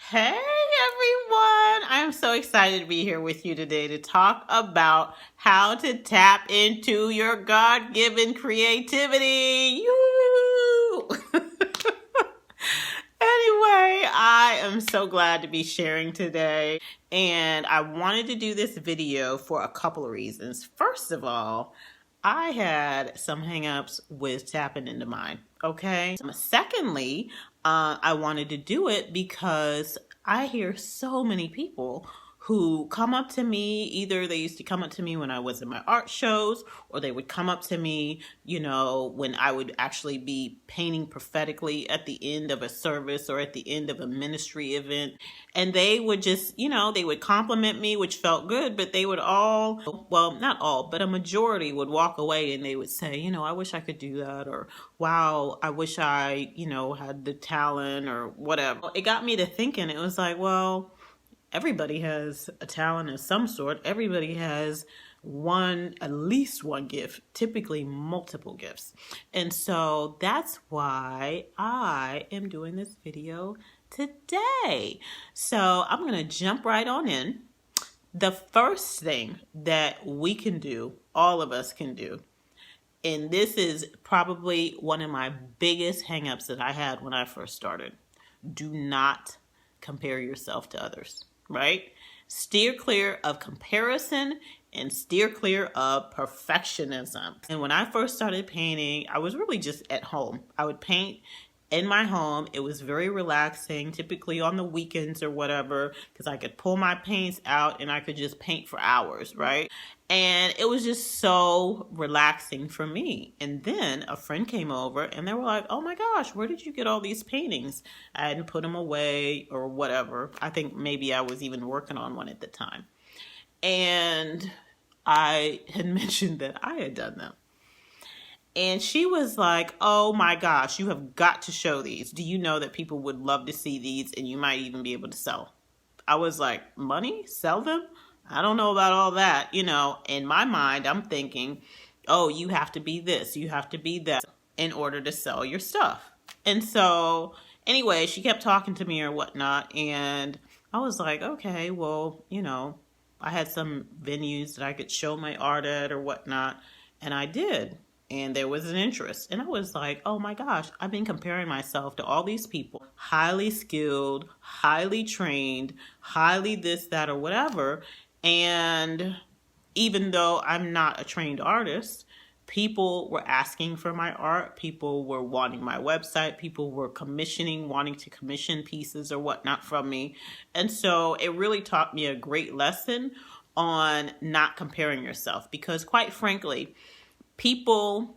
Hey everyone! I am so excited to be here with you today to talk about how to tap into your God-given creativity. You! Anyway, I am so glad to be sharing today, and I wanted to do this video for a couple of reasons. First of all, I had some hangups with tapping into mine, okay? Secondly, I wanted to do it because I hear so many people who come up to me. Either they used to come up to me when I was in my art shows, or they would come up to me, when I would actually be painting prophetically at the end of a service or at the end of a ministry event. And they would just, they would compliment me, which felt good, but they would all, well, not all, but a majority would walk away and they would say, I wish I could do that, or wow, I wish I, had the talent or whatever. It got me to thinking. It was like, well, everybody has a talent of some sort. Everybody has at least one gift, typically multiple gifts. And so that's why I am doing this video today. So I'm going to jump right on in. The first thing that we can do, all of us can do, and this is probably one of my biggest hangups that I had when I first started. Do not compare yourself to others, right? Steer clear of comparison and steer clear of perfectionism. And when I first started painting, I was really just at home. I would paint in my home. It was very relaxing, typically on the weekends or whatever, because I could pull my paints out and I could just paint for hours, right? And it was just so relaxing for me. And then a friend came over and they were like, oh my gosh, where did you get all these paintings? I hadn't put them away or whatever. I think maybe I was even working on one at the time. And I had mentioned that I had done them. And she was like, oh my gosh, you have got to show these. Do you know that people would love to see these and you might even be able to sell? I was like, money? Sell them? I don't know about all that. In my mind, I'm thinking, oh, you have to be this, you have to be that in order to sell your stuff. And so anyway, she kept talking to me or whatnot. And I was like, okay, well, I had some venues that I could show my art at or whatnot. And I did. And there was an interest. And I was like, oh my gosh, I've been comparing myself to all these people, highly skilled, highly trained, highly this, that, or whatever. And even though I'm not a trained artist, people were asking for my art. People were wanting my website. People were wanting to commission pieces or whatnot from me. And so it really taught me a great lesson on not comparing yourself. Because quite frankly, people,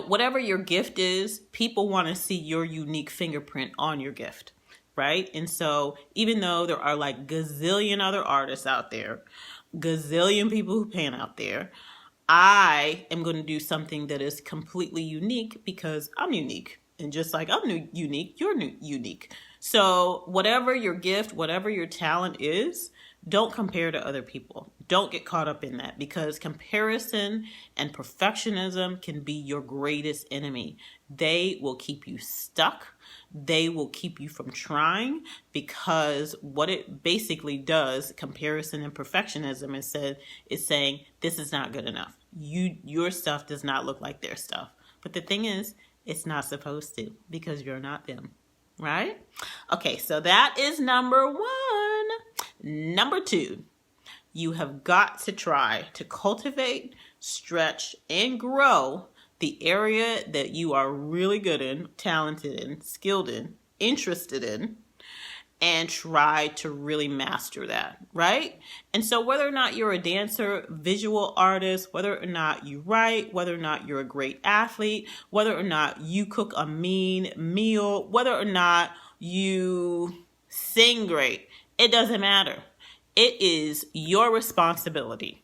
whatever your gift is, people want to see your unique fingerprint on your gift, right? And so even though there are like gazillion other artists out there, gazillion people who paint out there, I am going to do something that is completely unique because I'm unique. And just like I'm unique, you're unique. So whatever your gift, whatever your talent is, don't compare to other people. Don't get caught up in that, because comparison and perfectionism can be your greatest enemy. They will keep you stuck. They will keep you from trying, because what it basically does, comparison and perfectionism, is saying this is not good enough. Your stuff does not look like their stuff. But the thing is, it's not supposed to, because you're not them, right? Okay, so that is number one. Number two, you have got to try to cultivate, stretch, and grow the area that you are really good in, talented in, skilled in, interested in, and try to really master that, right? And so whether or not you're a dancer, visual artist, whether or not you write, whether or not you're a great athlete, whether or not you cook a mean meal, whether or not you sing great, it doesn't matter. It is your responsibility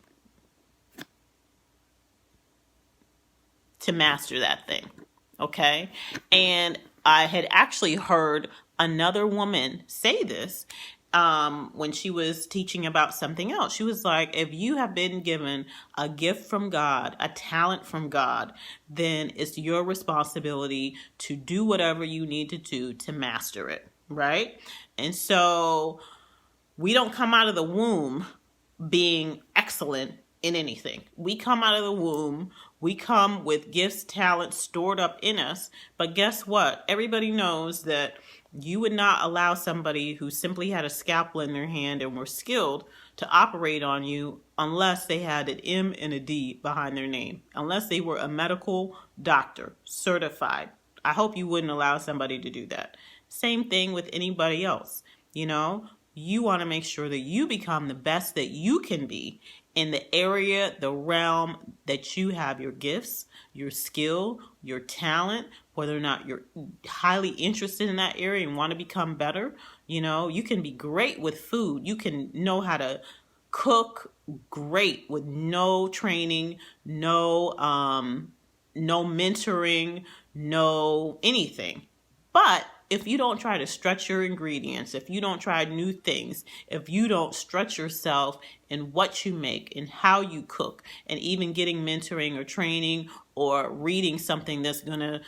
to master that thing, okay? And I had actually heard another woman say this, when she was teaching about something else. She was like, if you have been given a gift from God, a talent from God, then it's your responsibility to do whatever you need to do to master it, right? And so we don't come out of the womb being excellent in anything. We come out of the womb, we come with gifts, talents stored up in us. But guess what? Everybody knows that you would not allow somebody who simply had a scalpel in their hand and were skilled to operate on you unless they had an M and a D behind their name, unless they were a medical doctor, certified. I hope you wouldn't allow somebody to do that. Same thing with anybody else. You want to make sure that you become the best that you can be in the area, the realm that you have your gifts, your skill, your talent, whether or not you're highly interested in that area and want to become better. You can be great with food. You can know how to cook great with no training, no mentoring, no anything. But if you don't try to stretch your ingredients, if you don't try new things, if you don't stretch yourself in what you make and how you cook, and even getting mentoring or training or reading something that's going to,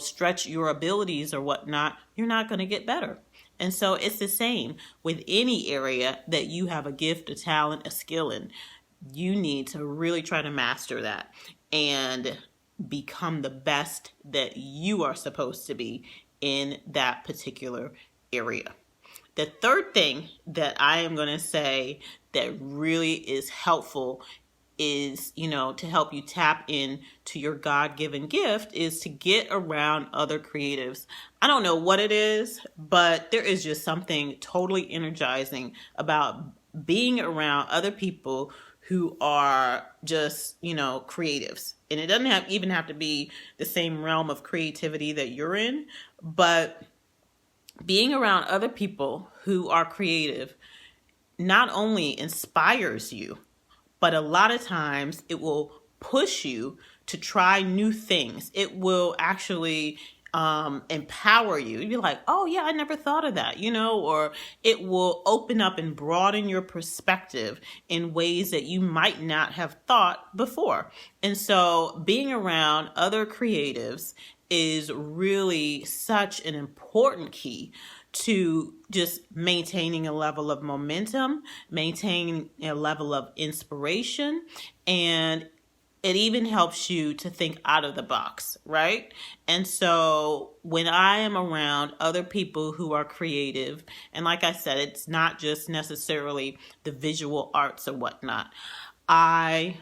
stretch your abilities or whatnot, you're not going to get better. And so it's the same with any area that you have a gift, a talent, a skill in. You need to really try to master that and become the best that you are supposed to be in that particular area. The third thing that I am going to say that really is helpful is, to help you tap in to your God-given gift is to get around other creatives. I don't know what it is, but there is just something totally energizing about being around other people who are just, creatives. And it doesn't even have to be the same realm of creativity that you're in, but being around other people who are creative not only inspires you, but a lot of times it will push you to try new things. It will actually empower you. You'd be like, oh yeah, I never thought of that, or it will open up and broaden your perspective in ways that you might not have thought before. And so being around other creatives is really such an important key to just maintaining a level of momentum, maintaining a level of inspiration, and it even helps you to think out of the box, right? And so when I am around other people who are creative, and like I said, it's not just necessarily the visual arts or whatnot, I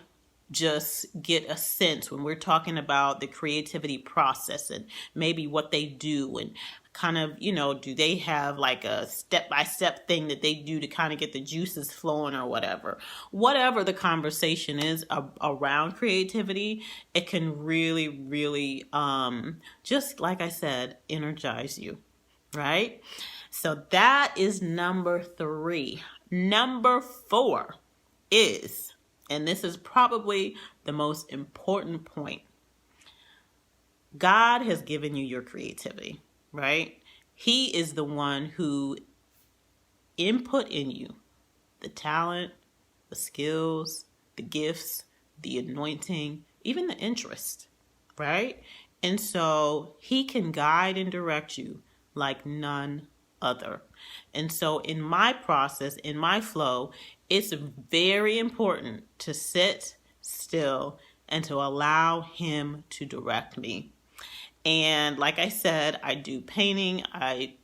just get a sense when we're talking about the creativity process and maybe what they do and kind of, do they have like a step-by-step thing that they do to kind of get the juices flowing or whatever the conversation is around creativity, it can really, really, just like I said, energize you, right? So that is number 3. Number 4 is, and this is probably the most important point, God has given you your creativity. Right? He is the one who input in you the talent, the skills, the gifts, the anointing, even the interest, right? And so he can guide and direct you like none other. And so in my process, in my flow, it's very important to sit still and to allow him to direct me. And like I said, I do painting. I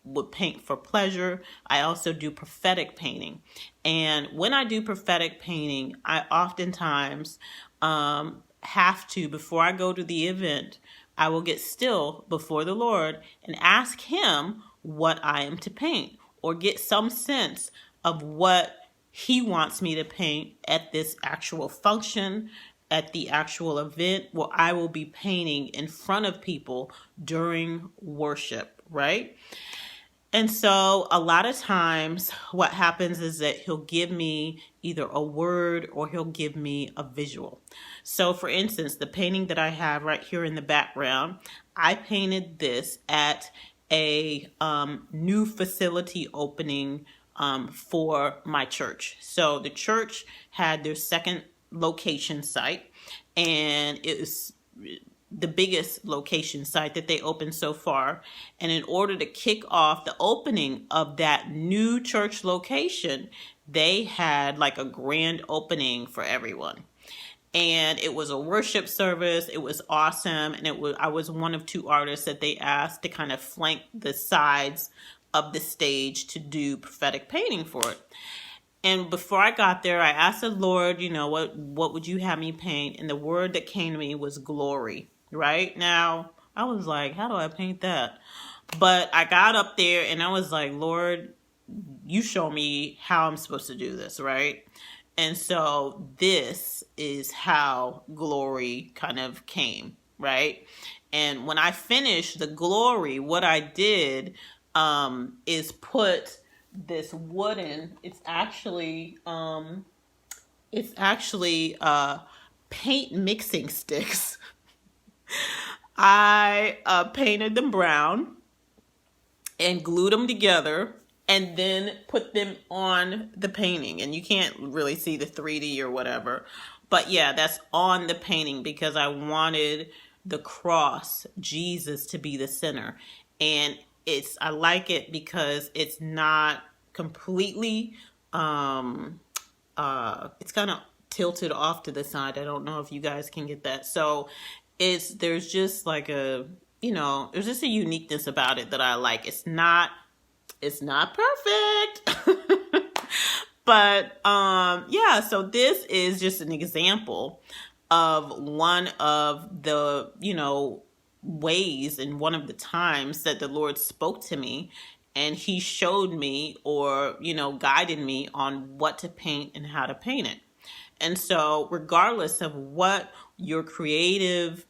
would paint for pleasure. I also do prophetic painting. And when I do prophetic painting, I oftentimes have to, before I go to the event, I will get still before the Lord and ask him what I am to paint, or get some sense of what he wants me to paint at this actual function, at the actual event where I will be painting in front of people during worship, right? And so a lot of times what happens is that he'll give me either a word or he'll give me a visual. So for instance, the painting that I have right here in the background, I painted this at a new facility opening for my church. So the church had their second location site, and it was the biggest location site that they opened so far. And in order to kick off the opening of that new church location, they had like a grand opening for everyone. And it was a worship service. It was awesome. And I was one of two artists that they asked to kind of flank the sides of the stage to do prophetic painting for it. And before I got there, I asked the Lord, what would you have me paint? And the word that came to me was glory. Right now, I was like, how do I paint that? But I got up there and I was like, Lord, you show me how I'm supposed to do this, right? And so this is how glory kind of came, right? And when I finished the glory, what I did is put this wooden, it's actually paint mixing sticks. I painted them brown and glued them together and then put them on the painting. And you can't really see the 3D or whatever. But yeah, that's on the painting because I wanted the cross, Jesus, to be the center. And I like it because it's not completely, it's kind of tilted off to the side. I don't know if you guys can get that. So there's just like there's just a uniqueness about it that I like. It's not perfect. But yeah, so this is just an example of one of the, ways and one of the times that the Lord spoke to me, and he showed me or, guided me on what to paint and how to paint it. And so regardless of what your creative,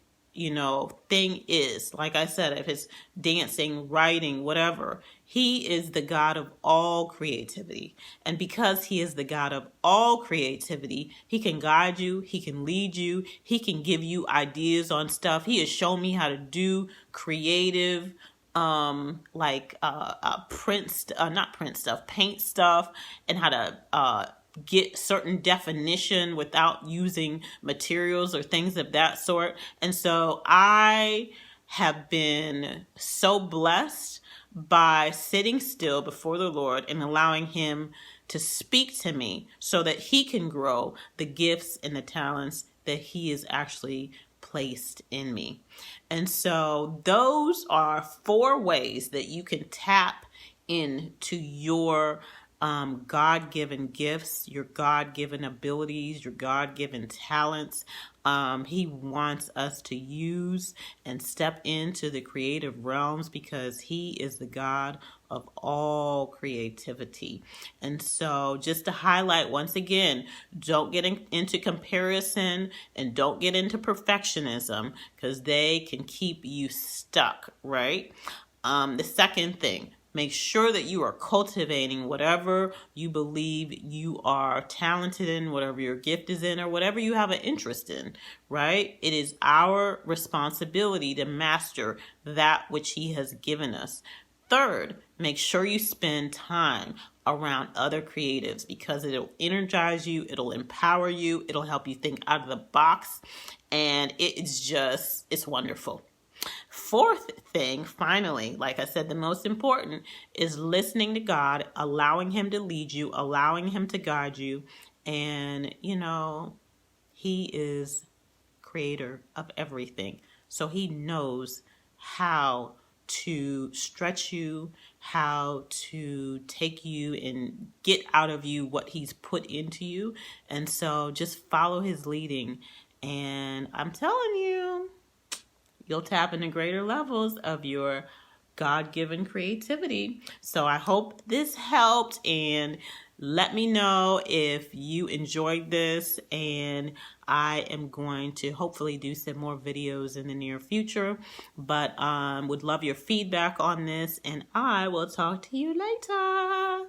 thing is, like I said, if it's dancing, writing, whatever, he is the God of all creativity. And because he is the God of all creativity, he can guide you, he can lead you, he can give you ideas on stuff. He has shown me how to do creative paint stuff, and how to get certain definition without using materials or things of that sort. And so I have been so blessed by sitting still before the Lord and allowing him to speak to me so that he can grow the gifts and the talents that he has actually placed in me. And so those are 4 ways that you can tap into your God-given gifts, your God-given abilities, your God-given talents. He wants us to use and step into the creative realms because he is the God of all creativity. And so just to highlight once again, don't get into comparison and don't get into perfectionism because they can keep you stuck, right? The second thing, make sure that you are cultivating whatever you believe you are talented in, whatever your gift is in, or whatever you have an interest in, right? It is our responsibility to master that which he has given us. Third, make sure you spend time around other creatives because it'll energize you, it'll empower you, it'll help you think out of the box, and it's wonderful. Fourth thing, finally, like I said, the most important is listening to God, allowing him to lead you, allowing him to guide you. And, he is creator of everything. So he knows how to stretch you, how to take you and get out of you what he's put into you. And so just follow his leading. And I'm telling you, you'll tap into greater levels of your God-given creativity. So I hope this helped, and let me know if you enjoyed this, and I am going to hopefully do some more videos in the near future, but would love your feedback on this, and I will talk to you later.